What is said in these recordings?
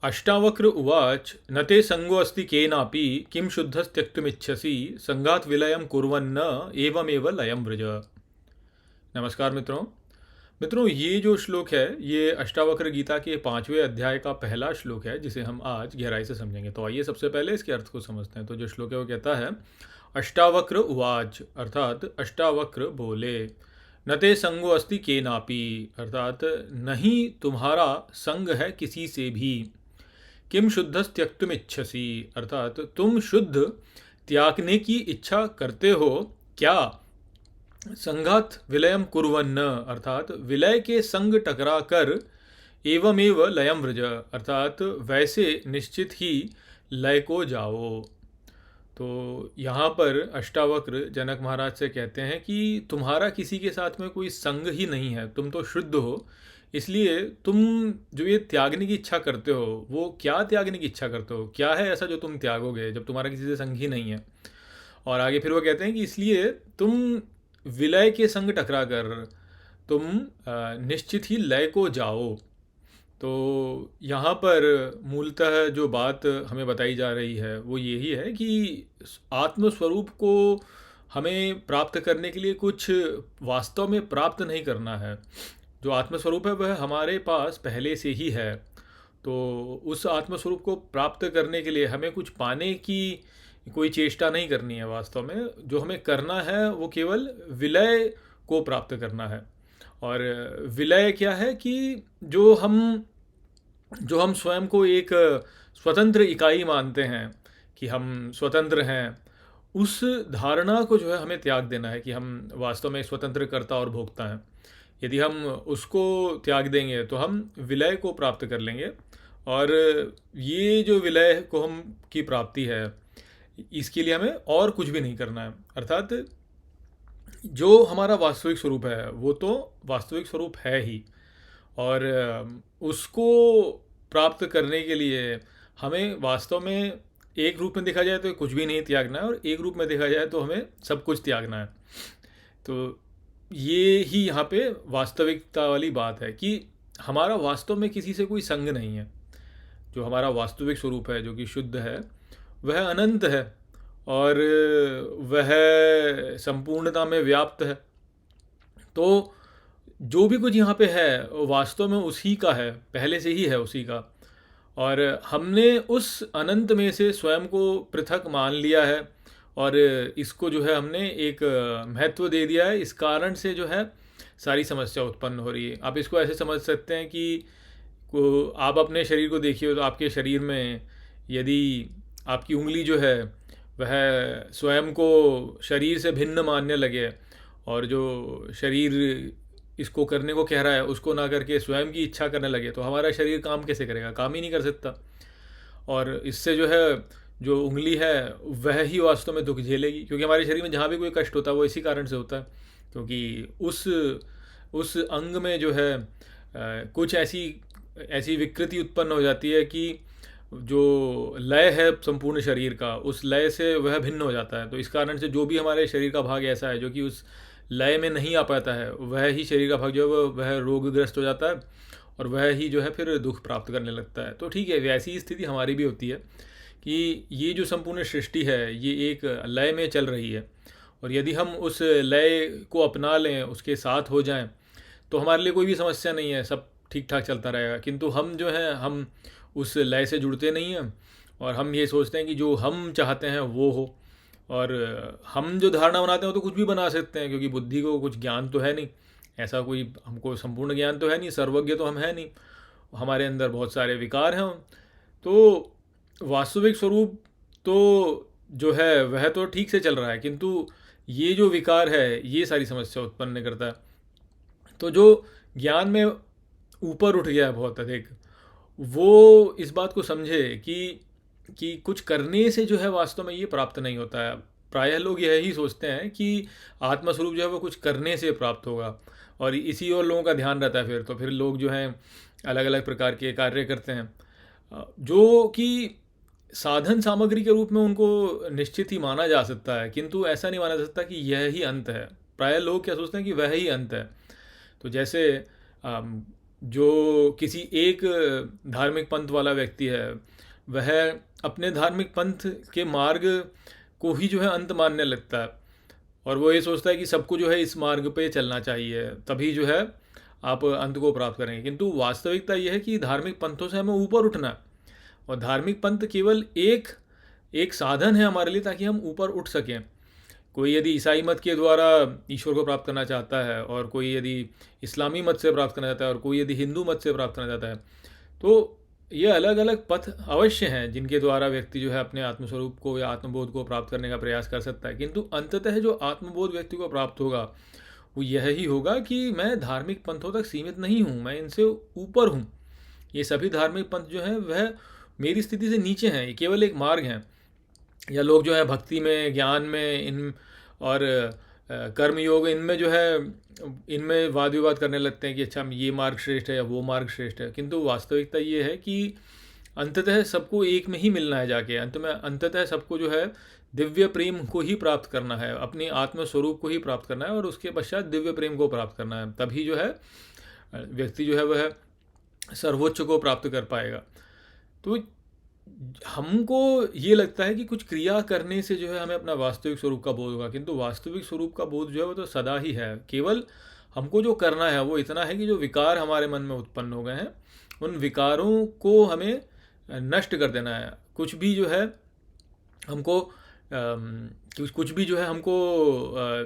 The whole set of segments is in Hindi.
अष्टावक्र उवाच न ते संगोऽस्ति केनापि किं शुद्धस्त्यक्तुमिच्छसि संगात विलयम कुर्वन्न एवमेव लयम व्रज। नमस्कार मित्रों। ये जो श्लोक है ये अष्टावक्र गीता के 5वें अध्याय का पहला श्लोक है जिसे हम आज गहराई से समझेंगे। तो आइए सबसे पहले इसके अर्थ को समझते हैं। तो जो श्लोक है वो कहता है अष्टावक्र उवाच अर्थात अष्टावक्र बोले, न ते संगो अस्ति केनापि अर्थात नहीं तुम्हारा संग है किसी से भी, किम शुद्ध त्यक्तुम इच्छसी अर्थात तुम शुद्ध त्यागने की इच्छा करते हो क्या, संघात विलयम कुर्वन्न अर्थात विलय के संग टकरा कर, एवमेव लयम व्रज अर्थात वैसे निश्चित ही लय को जाओ। तो यहाँ पर अष्टावक्र जनक महाराज से कहते हैं कि तुम्हारा किसी के साथ में कोई संग ही नहीं है, तुम तो शुद्ध हो, इसलिए तुम जो ये त्यागने की इच्छा करते हो वो क्या त्यागने की इच्छा करते हो, क्या है ऐसा जो तुम त्यागोगे जब तुम्हारा किसी से संग ही नहीं है। और आगे फिर वो कहते हैं कि इसलिए तुम विलय के संग टकरा कर तुम निश्चित ही लय को जाओ। तो यहाँ पर मूलतः जो बात हमें बताई जा रही है वो यही है कि आत्मस्वरूप को हमें प्राप्त करने के लिए कुछ वास्तव में प्राप्त नहीं करना है। जो आत्मस्वरूप है वह हमारे पास पहले से ही है। तो उस आत्मस्वरूप को प्राप्त करने के लिए हमें कुछ पाने की कोई चेष्टा नहीं करनी है। वास्तव में जो हमें करना है वो केवल विलय को प्राप्त करना है। और विलय क्या है कि जो हम स्वयं को एक स्वतंत्र इकाई मानते हैं कि हम स्वतंत्र हैं, उस धारणा को जो है हमें त्याग देना है कि हम वास्तव में स्वतंत्र कर्ता और भोक्ता हैं। यदि हम उसको त्याग देंगे तो हम विलय को प्राप्त कर लेंगे। और ये जो विलय को हम की प्राप्ति है इसके लिए हमें और कुछ भी नहीं करना है। अर्थात जो हमारा वास्तविक स्वरूप है वो तो वास्तविक स्वरूप है ही, और उसको प्राप्त करने के लिए हमें वास्तव में एक रूप में देखा जाए तो कुछ भी नहीं त्यागना है, और एक रूप में देखा जाए तो हमें सब कुछ त्यागना है। तो ये ही यहाँ पे वास्तविकता वाली बात है कि हमारा वास्तव में किसी से कोई संग नहीं है। जो हमारा वास्तविक स्वरूप है जो कि शुद्ध है वह अनंत है, और वह संपूर्णता में व्याप्त है। तो जो भी कुछ यहाँ पे है वो वास्तव में उसी का है, पहले से ही है उसी का। और हमने उस अनंत में से स्वयं को पृथक मान लिया है, और इसको जो है हमने एक महत्व दे दिया है। इस कारण से जो है सारी समस्या उत्पन्न हो रही है। आप इसको ऐसे समझ सकते हैं कि आप अपने शरीर को देखिए तो आपके शरीर में यदि आपकी उंगली जो है वह स्वयं को शरीर से भिन्न मानने लगे, और जो शरीर इसको करने को कह रहा है उसको ना करके स्वयं की इच्छा करने लगे, तो हमारा शरीर काम कैसे करेगा, काम ही नहीं कर सकता। और इससे जो है जो उंगली है वह ही वास्तव में दुख झेलेगी, क्योंकि हमारे शरीर में जहाँ भी कोई कष्ट होता है वो इसी कारण से होता है, क्योंकि उस अंग में जो है कुछ ऐसी ऐसी विकृति उत्पन्न हो जाती है कि जो लय है संपूर्ण शरीर का उस लय से वह भिन्न हो जाता है। तो इस कारण से जो भी हमारे शरीर का भाग ऐसा है जो कि उस लय में नहीं आ पाता है, वह ही शरीर का भाग जो है वह रोगग्रस्त हो जाता है, और वह ही जो है फिर दुख प्राप्त करने लगता है। तो ठीक है, वैसी ही स्थिति हमारी भी होती है कि ये जो संपूर्ण सृष्टि है ये एक लय में चल रही है, और यदि हम उस लय को अपना लें, उसके साथ हो जाएं, तो हमारे लिए कोई भी समस्या नहीं है, सब ठीक ठाक चलता रहेगा। किंतु हम जो हैं हम उस लय से जुड़ते नहीं हैं, और हम ये सोचते हैं कि जो हम चाहते हैं वो हो, और हम जो धारणा बनाते हैं वो तो कुछ भी बना सकते हैं, क्योंकि बुद्धि को कुछ ज्ञान तो है नहीं, ऐसा कोई हमको संपूर्ण ज्ञान तो है नहीं, सर्वज्ञ तो हम है नहीं, हमारे अंदर बहुत सारे विकार हैं। तो वास्तविक स्वरूप तो जो है वह तो ठीक से चल रहा है, किंतु ये जो विकार है ये सारी समस्या उत्पन्न करता है। तो जो ज्ञान में ऊपर उठ गया है बहुत अधिक, वो इस बात को समझे कि कुछ करने से जो है वास्तव में ये प्राप्त नहीं होता है। प्रायः लोग यही सोचते हैं कि आत्मस्वरूप जो है वो कुछ करने से प्राप्त होगा, और इसी और लोगों का ध्यान रहता है। फिर लोग जो हैं अलग अलग प्रकार के कार्य करते हैं जो कि साधन सामग्री के रूप में उनको निश्चित ही माना जा सकता है, किंतु ऐसा नहीं माना जा सकता कि यह ही अंत है। प्रायः लोग क्या सोचते हैं कि वह ही अंत है। तो जैसे जो किसी एक धार्मिक पंथ वाला व्यक्ति है, वह अपने धार्मिक पंथ के मार्ग को ही जो है अंत मानने लगता है, और वो ये सोचता है कि सबको जो है इस मार्ग पे चलना चाहिए, तभी जो है आप अंत को प्राप्त करेंगे। किंतु वास्तविकता ये है कि धार्मिक पंथों से हमें ऊपर उठना है, और धार्मिक पंथ केवल एक एक साधन है हमारे लिए ताकि हम ऊपर उठ सकें। कोई यदि ईसाई मत के द्वारा ईश्वर को प्राप्त करना चाहता है, और कोई यदि इस्लामी मत से प्राप्त करना चाहता है, और कोई यदि हिंदू मत से प्राप्त करना चाहता है, तो ये अलग अलग पथ अवश्य हैं जिनके द्वारा व्यक्ति जो है अपने आत्मस्वरूप को या आत्मबोध को प्राप्त करने का प्रयास कर सकता है। किंतु अंततः जो आत्मबोध व्यक्ति को प्राप्त होगा वो यह ही होगा कि मैं धार्मिक पंथों तक सीमित नहीं हूँ, मैं इनसे ऊपर हूँ। ये सभी धार्मिक पंथ जो हैं वह मेरी स्थिति से नीचे हैं, ये केवल एक मार्ग हैं। या लोग जो है भक्ति में, ज्ञान में, इन और कर्म योग, इनमें जो है इनमें वाद विवाद करने लगते हैं कि अच्छा ये मार्ग श्रेष्ठ है या वो मार्ग श्रेष्ठ है। किंतु वास्तविकता ये है कि अंततः सबको एक में ही मिलना है, जाके अंततः सबको जो है दिव्य प्रेम को ही प्राप्त करना है, अपने आत्म स्वरूप को ही प्राप्त करना है, और उसके पश्चात दिव्य प्रेम को प्राप्त करना है। तभी जो है व्यक्ति जो है वह सर्वोच्च को प्राप्त कर पाएगा। तो हमको ये लगता है कि कुछ क्रिया करने से जो है हमें अपना वास्तविक स्वरूप का बोध होगा, किंतु वास्तविक स्वरूप का बोध जो है वो तो सदा ही है। केवल हमको जो करना है वो इतना है कि जो विकार हमारे मन में उत्पन्न हो गए हैं, उन विकारों को हमें नष्ट कर देना है। कुछ भी जो है हमको कुछ भी जो है हमको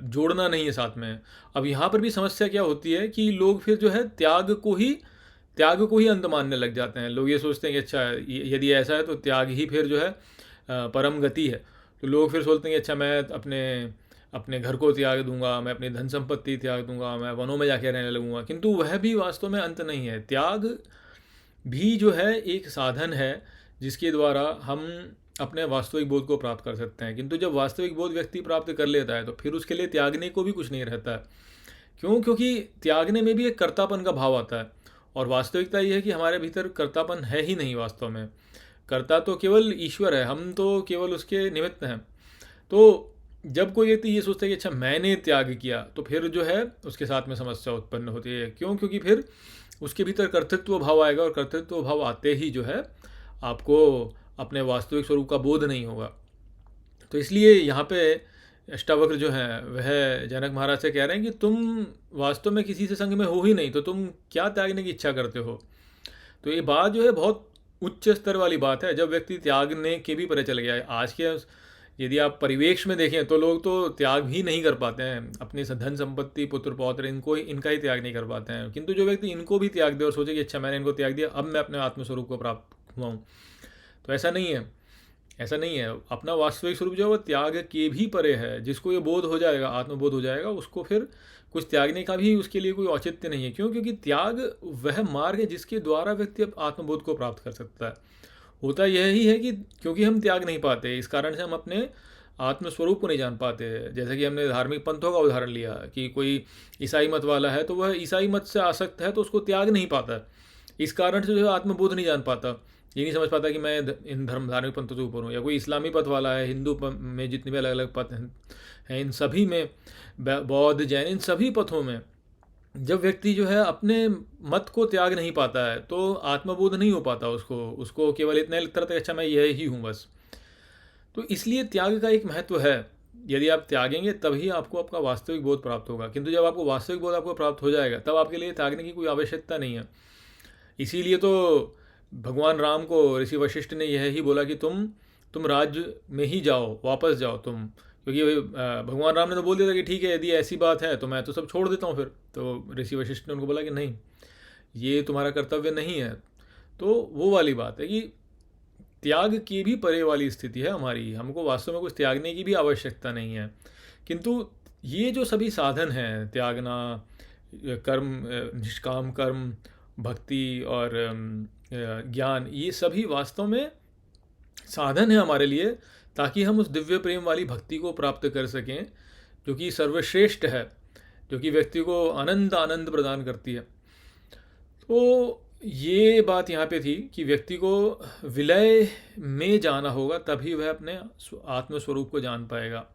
जोड़ना नहीं है साथ में। अब यहाँ पर भी समस्या क्या होती है कि लोग फिर जो है त्याग को ही अंत मानने लग जाते हैं। लोग ये सोचते हैं कि अच्छा यदि ऐसा है तो त्याग ही फिर जो है परम गति है। तो लोग फिर सोचते हैं कि अच्छा मैं अपने अपने घर को त्याग दूंगा, मैं अपनी धन संपत्ति त्याग दूंगा, मैं वनों में जाके रहने लगूंगा। किंतु वह भी वास्तव में अंत नहीं है। त्याग भी जो है एक साधन है जिसके द्वारा हम अपने वास्तविक बोध को प्राप्त कर सकते हैं। किंतु जब वास्तविक बोध व्यक्ति प्राप्त कर लेता है तो फिर उसके लिए त्यागने को भी कुछ नहीं रहता है। क्यों? क्योंकि त्यागने में भी एक कर्तापन का भाव आता है, और वास्तविकता यह है कि हमारे भीतर कर्तापन है ही नहीं। वास्तव में कर्ता तो केवल ईश्वर है, हम तो केवल उसके निमित्त हैं। तो जब कोई व्यक्ति ये सोचता है कि अच्छा मैंने त्याग किया, तो फिर जो है उसके साथ में समस्या उत्पन्न होती है। क्यों? क्योंकि फिर उसके भीतर कर्तृत्व भाव आएगा, और कर्तृत्व भाव आते ही जो है आपको अपने वास्तविक स्वरूप का बोध नहीं होगा। तो इसलिए यहाँ पे अष्टावक्र जो हैं वह जनक महाराज से कह रहे हैं कि तुम वास्तव में किसी से संग में हो ही नहीं, तो तुम क्या त्यागने की इच्छा करते हो। तो ये बात जो है बहुत उच्च स्तर वाली बात है, जब व्यक्ति त्यागने के भी परे चल गया है। आज के यदि आप परिवेश में देखें तो लोग तो त्याग ही नहीं कर पाते हैं, अपनी धन संपत्ति, पुत्र पौत्र, इनका ही त्याग नहीं कर पाते हैं। किंतु जो व्यक्ति इनको भी त्याग दे और सोचे कि अच्छा मैंने इनको त्याग दिया, अब मैं अपने आत्मस्वरूप को प्राप्त हुआ हूँ, तो ऐसा नहीं है। ऐसा नहीं है। अपना वास्तविक स्वरूप जो है वो त्याग के भी परे है। जिसको ये बोध हो जाएगा, आत्मबोध हो जाएगा, उसको फिर कुछ त्यागने का भी उसके लिए कोई औचित्य नहीं है। क्यों? क्योंकि त्याग वह मार्ग है जिसके द्वारा व्यक्ति आत्मबोध को प्राप्त कर सकता है। होता यह ही है कि क्योंकि हम त्याग नहीं पाते, इस कारण से हम अपने आत्मस्वरूप को नहीं जान पाते। जैसे कि हमने धार्मिक पंथों का उदाहरण लिया कि कोई ईसाई मत वाला है, तो वह ईसाई मत से आसक्त है, तो उसको त्याग नहीं पाता। इस कारण से जो है आत्मबोध नहीं जान पाता, ये नहीं समझ पाता कि मैं इन धार्मिक पंथों से ऊपर हूँ। या कोई इस्लामी पथ वाला है, हिंदू में जितने भी अलग अलग पथ हैं, इन सभी में, बौद्ध, जैन, इन सभी पथों में जब व्यक्ति जो है अपने मत को त्याग नहीं पाता है तो आत्मबोध नहीं हो पाता उसको केवल इतना ही लगता है अच्छा मैं यह ही हूँ बस। तो इसलिए त्याग का एक महत्व है। यदि आप त्यागेंगे तभी आपको आपका वास्तविक बोध प्राप्त होगा। किंतु जब आपको वास्तविक बोध आपको प्राप्त हो जाएगा तब आपके लिए त्यागने की कोई आवश्यकता नहीं है। इसीलिए तो भगवान राम को ऋषि वशिष्ठ ने यह ही बोला कि तुम राज्य में ही जाओ, वापस जाओ तुम। क्योंकि भगवान राम ने तो बोल दिया था कि ठीक है यदि ऐसी बात है तो मैं तो सब छोड़ देता हूँ फिर। तो ऋषि वशिष्ठ ने उनको बोला कि नहीं, ये तुम्हारा कर्तव्य नहीं है। तो वो वाली बात है कि त्याग की भी परे वाली स्थिति है हमारी। हमको वास्तव में कुछ त्यागने की भी आवश्यकता नहीं है। किंतु ये जो सभी साधन हैं, त्यागना, कर्म, निष्काम कर्म, भक्ति और ज्ञान, ये सभी वास्तव में साधन है हमारे लिए ताकि हम उस दिव्य प्रेम वाली भक्ति को प्राप्त कर सकें जो कि सर्वश्रेष्ठ है, जो कि व्यक्ति को आनंद प्रदान करती है। तो ये बात यहाँ पे थी कि व्यक्ति को विलय में जाना होगा, तभी वह अपने आत्मस्वरूप को जान पाएगा।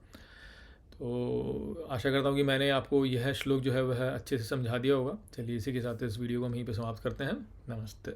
तो आशा करता हूँ कि मैंने आपको यह श्लोक जो है वह अच्छे से समझा दिया होगा। चलिए इसी के साथ इस वीडियो को हम यहीं पे समाप्त करते हैं। नमस्ते।